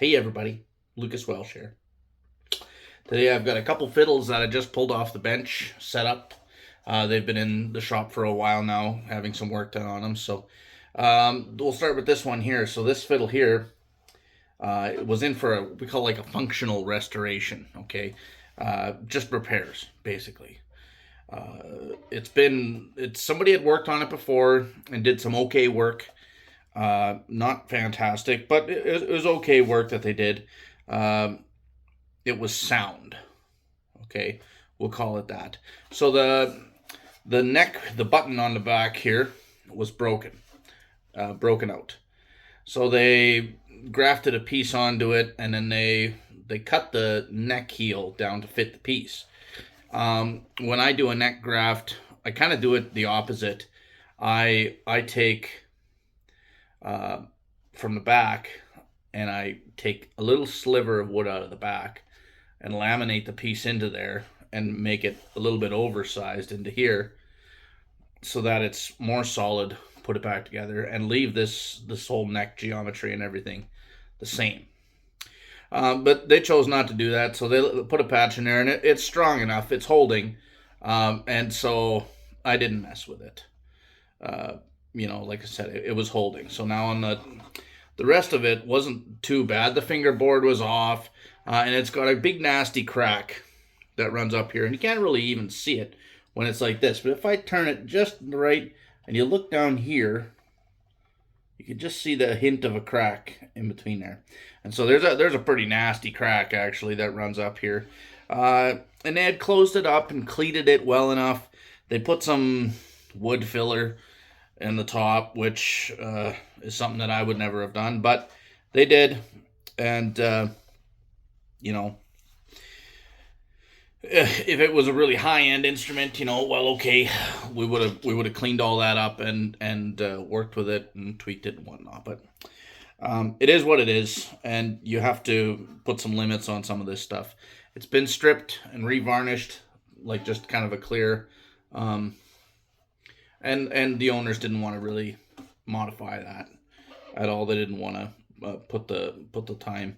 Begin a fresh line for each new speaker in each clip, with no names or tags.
Hey everybody, Lucas Welsh here. Today I've got a couple fiddles that I just pulled off the bench, set up. They've been in the shop for a while now, having some work done on them. So we'll start with this one here. So this fiddle here was in for we call like a functional restoration. Okay, just repairs basically. It's somebody had worked on it before and did some okay work. Not fantastic, but it was okay work that they did. It was sound. Okay, we'll call it that. So the neck, the button on the back here was broken out. So they grafted a piece onto it, and then they cut the neck heel down to fit the piece. When I do a neck graft, I kind of do it the opposite. I take from the back, and I take a little sliver of wood out of the back and laminate the piece into there and make it a little bit oversized into here so that it's more solid. Put it back together and leave this whole neck geometry and everything the same. But they chose not to do that, so they put a patch in there, and it's strong enough, it's holding, and so I didn't mess with it. Like I said, it was holding. So now on the rest of it wasn't too bad. The fingerboard was off, and it's got a big nasty crack that runs up here, and you can't really even see it when it's like this. But if I turn it just right and you look down here, you can just see the hint of a crack in between there. And so there's a pretty nasty crack actually that runs up here. And they had closed it up and cleated it well enough. They put some wood filler in the top, which is something that I would never have done, but they did. And if it was a really high-end instrument, well, okay, we would have cleaned all that up and worked with it and tweaked it and whatnot. But it is what it is, and you have to put some limits on some of this stuff. It's been stripped and revarnished, like just kind of a clear. And the owners didn't want to really modify that at all. They didn't want to put the time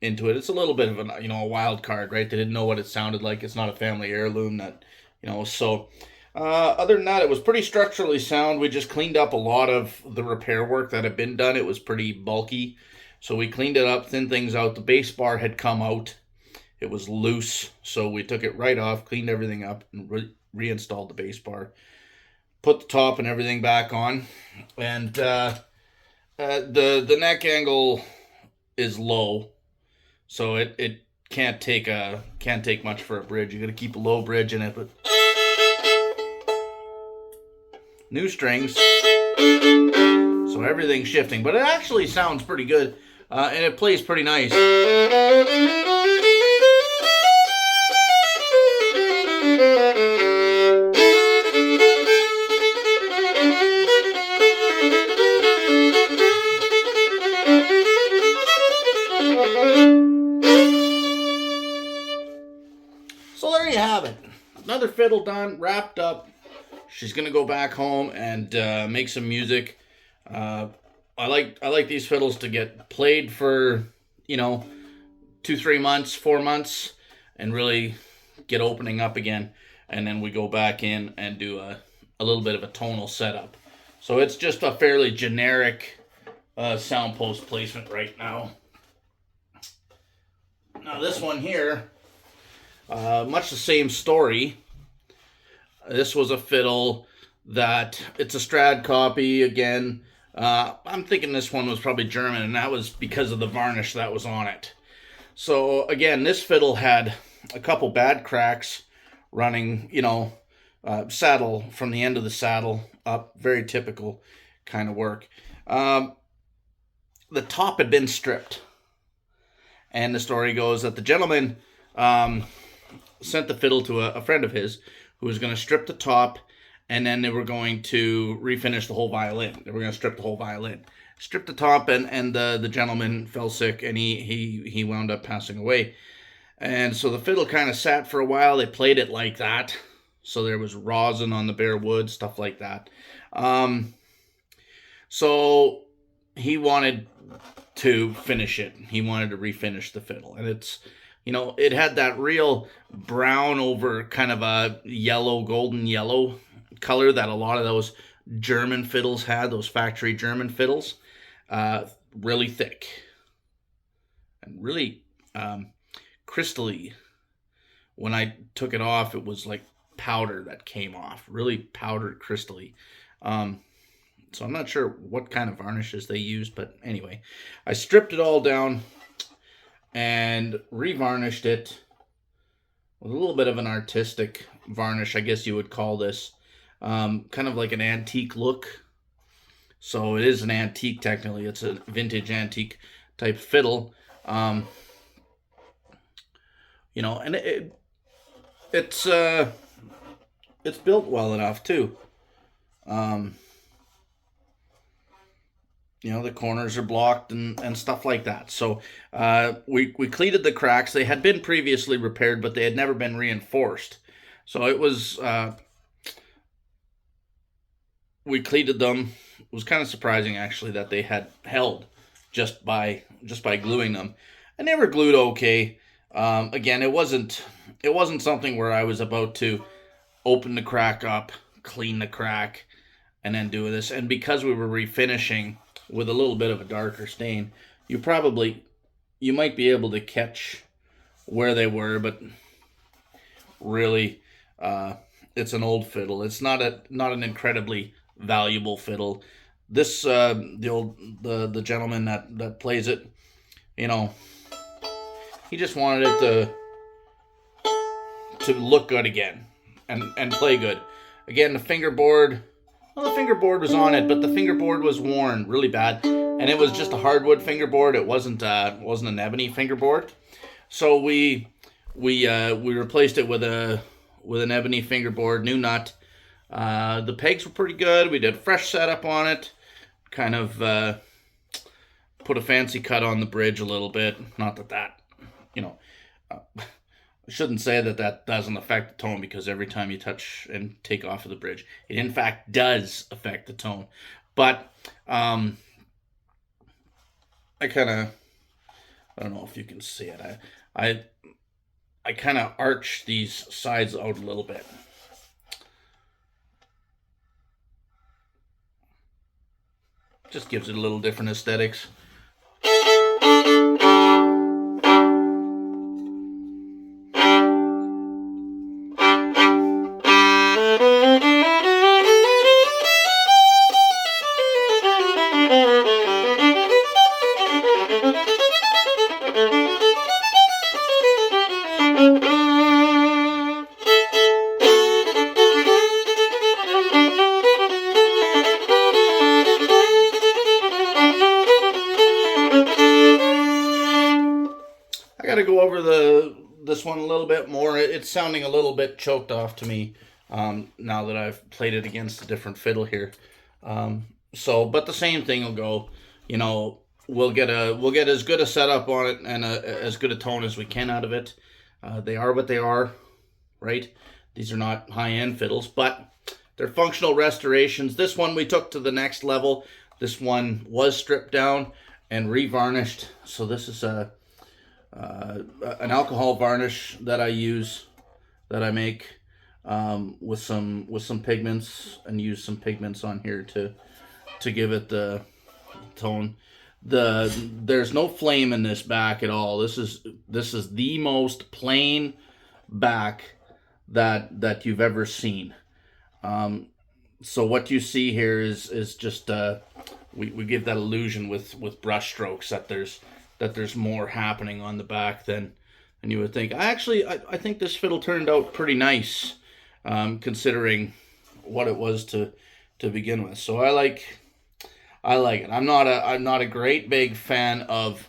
into it. It's a little bit of a wild card, right? They didn't know what it sounded like. It's not a family heirloom that So other than that, it was pretty structurally sound. We just cleaned up a lot of the repair work that had been done. It was pretty bulky, so we cleaned it up, thinned things out. The bass bar had come out. It was loose, so we took it right off, cleaned everything up, and reinstalled the bass bar, put the top and everything back on, and the neck angle is low, so it can't take much for a bridge. You got to keep a low bridge in it, but new strings, so everything's shifting, but it actually sounds pretty good, and it plays pretty nice. So there you have it. Another fiddle done, wrapped up. She's gonna go back home and make some music. I like these fiddles to get played for 2-3 months, 4 months, and really get opening up again. And then we go back in and do a little bit of a tonal setup. So it's just a fairly generic sound post placement right now. Now this one here, much the same story. This was a fiddle that, it's a Strad copy again. I'm thinking this one was probably German, and that was because of the varnish that was on it. So again, this fiddle had a couple bad cracks running, saddle from the end of the saddle up, very typical kind of work. The top had been stripped. And the story goes that the gentleman sent the fiddle to a friend of his who was going to strip the top, and then they were going to refinish the whole violin. They were going to strip the whole violin. Stripped the top, and the gentleman fell sick, and he wound up passing away. And so the fiddle kind of sat for a while. They played it like that. So there was rosin on the bare wood, stuff like that. So he wanted to finish it. He wanted to refinish the fiddle, and it's, it had that real brown over kind of a yellow, golden yellow color that a lot of those German fiddles had, those factory German fiddles. Really thick and really crystally. When I took it off, it was like powder that came off, really powdered crystally. So I'm not sure what kind of varnishes they used, but anyway, I stripped it all down and revarnished it with a little bit of an artistic varnish, I guess you would call this. Kind of like an antique look. So it is an antique technically. It's a vintage antique type fiddle. And it's built well enough too. The corners are blocked and stuff like that. So we cleated the cracks. They had been previously repaired, but they had never been reinforced. So it was, we cleated them. It was kind of surprising actually that they had held just by gluing them. And they were glued okay. Again, it wasn't something where I was about to open the crack up, clean the crack, and then do this. And because we were refinishing with a little bit of a darker stain, you might be able to catch where they were, but really, it's an old fiddle. It's not an incredibly valuable fiddle. This the gentleman that plays it, he just wanted it to look good again and play good. Again, the fingerboard. Well, the fingerboard was on it, but the fingerboard was worn really bad, and it was just a hardwood fingerboard. It wasn't an ebony fingerboard. So we replaced it with an ebony fingerboard, new nut. The pegs were pretty good. We did a fresh setup on it. Kind of put a fancy cut on the bridge a little bit. Not that I shouldn't say that doesn't affect the tone, because every time you touch and take off of the bridge, it in fact does affect the tone. But I don't know if you can see it. I kind of arch these sides out a little bit. Just gives it a little different aesthetics. I got to go over this one a little bit more. It's sounding a little bit choked off to me now that I've played it against a different fiddle here. But the same thing will go. We'll get as good a setup on it and as good a tone as we can out of it. They are what they are, right? These are not high-end fiddles, but they're functional restorations. This one we took to the next level. This one was stripped down and revarnished. So this is an alcohol varnish that I use, that I make with some pigments, and use some pigments on here to give it the tone. There's no flame in this back at all. This is the most plain back that you've ever seen. So what you see here is just we give that illusion with brush strokes that there's more happening on the back than you would think. I think this fiddle turned out pretty nice, considering what it was to begin with. So I like it. I'm not a great big fan of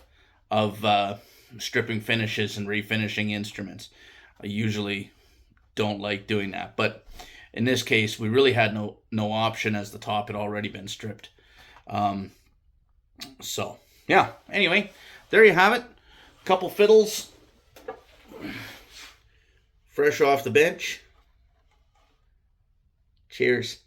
stripping finishes and refinishing instruments. I usually don't like doing that, but in this case we really had no option, as the top had already been stripped. So yeah, anyway, there you have it. Couple fiddles fresh off the bench. Cheers.